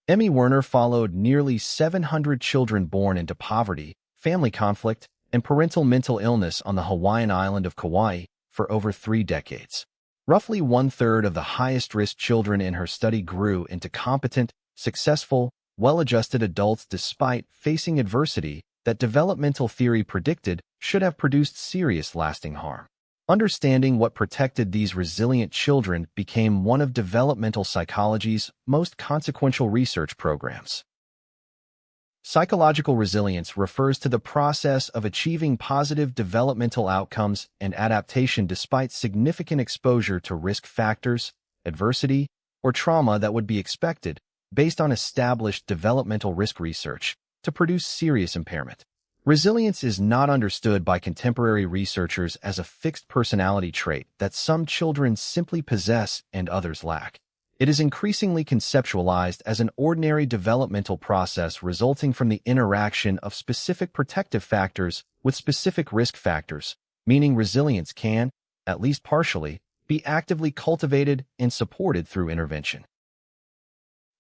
Emmy Werner followed nearly 700 children born into poverty, family conflict, and parental mental illness on the Hawaiian island of Kauai for over 3 decades. Roughly one-third of the highest-risk children in her study grew into competent, successful, well-adjusted adults despite facing adversity that developmental theory predicted should have produced serious lasting harm. Understanding what protected these resilient children became one of developmental psychology's most consequential research programs. Psychological resilience refers to the process of achieving positive developmental outcomes and adaptation despite significant exposure to risk factors, adversity, or trauma that would be expected, based on established developmental risk research, to produce serious impairment. Resilience is not understood by contemporary researchers as a fixed personality trait that some children simply possess and others lack. It is increasingly conceptualized as an ordinary developmental process resulting from the interaction of specific protective factors with specific risk factors, meaning resilience can, at least partially, be actively cultivated and supported through intervention.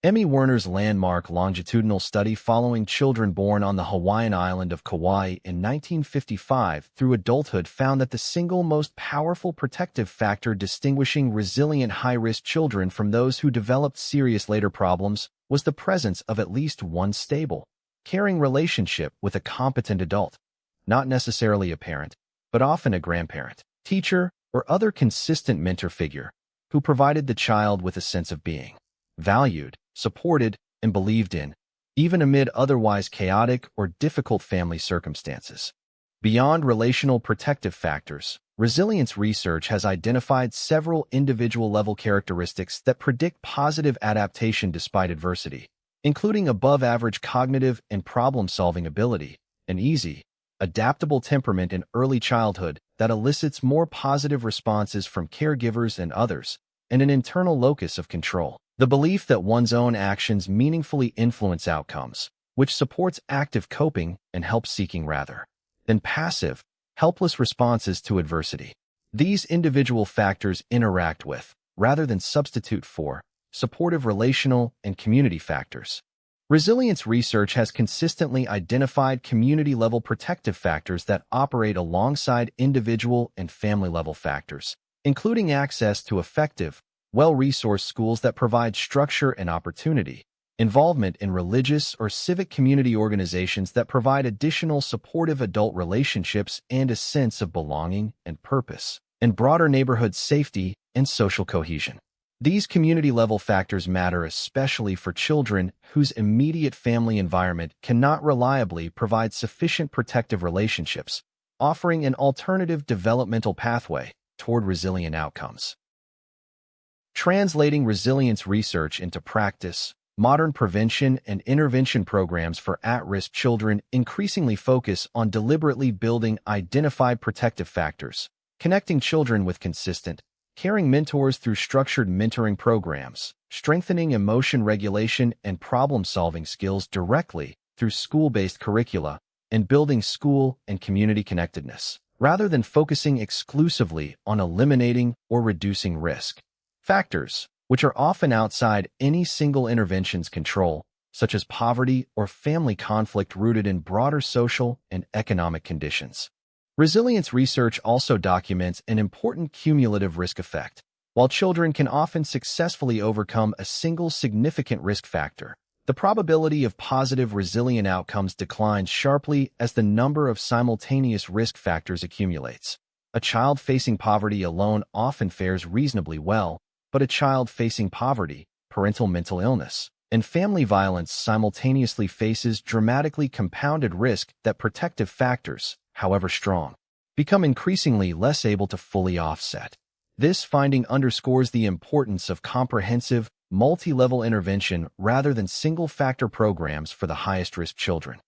Emmy Werner's landmark longitudinal study following children born on the Hawaiian island of Kauai in 1955 through adulthood found that the single most powerful protective factor distinguishing resilient high-risk children from those who developed serious later problems was the presence of at least one stable, caring relationship with a competent adult, not necessarily a parent, but often a grandparent, teacher, or other consistent mentor figure, who provided the child with a sense of being valued, supported, and believed in, even amid otherwise chaotic or difficult family circumstances. Beyond relational protective factors, resilience research has identified several individual-level characteristics that predict positive adaptation despite adversity, including above-average cognitive and problem-solving ability, an easy, adaptable temperament in early childhood that elicits more positive responses from caregivers and others, and an internal locus of control. The belief that one's own actions meaningfully influence outcomes, which supports active coping and help-seeking rather than passive, helpless responses to adversity. These individual factors interact with, rather than substitute for, supportive relational and community factors. Resilience research has consistently identified community-level protective factors that operate alongside individual and family-level factors, including access to effective, well-resourced schools that provide structure and opportunity, involvement in religious or civic community organizations that provide additional supportive adult relationships and a sense of belonging and purpose, and broader neighborhood safety and social cohesion. These community-level factors matter especially for children whose immediate family environment cannot reliably provide sufficient protective relationships, offering an alternative developmental pathway toward resilient outcomes. Translating resilience research into practice, modern prevention and intervention programs for at-risk children increasingly focus on deliberately building identified protective factors, connecting children with consistent, caring mentors through structured mentoring programs, strengthening emotion regulation and problem-solving skills directly through school-based curricula, and building school and community connectedness, rather than focusing exclusively on eliminating or reducing risk factors, which are often outside any single intervention's control, such as poverty or family conflict rooted in broader social and economic conditions. Resilience research also documents an important cumulative risk effect. While children can often successfully overcome a single significant risk factor, the probability of positive resilient outcomes declines sharply as the number of simultaneous risk factors accumulates. A child facing poverty alone often fares reasonably well, but a child facing poverty, parental mental illness, and family violence simultaneously faces dramatically compounded risk that protective factors, however strong, become increasingly less able to fully offset. This finding underscores the importance of comprehensive, multi-level intervention rather than single-factor programs for the highest-risk children.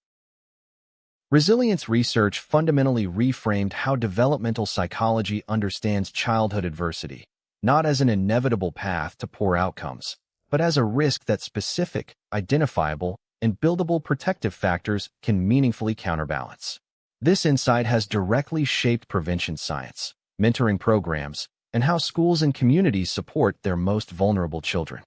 Resilience research fundamentally reframed how developmental psychology understands childhood adversity, not as an inevitable path to poor outcomes, but as a risk that specific, identifiable, and buildable protective factors can meaningfully counterbalance. This insight has directly shaped prevention science, mentoring programs, and how schools and communities support their most vulnerable children.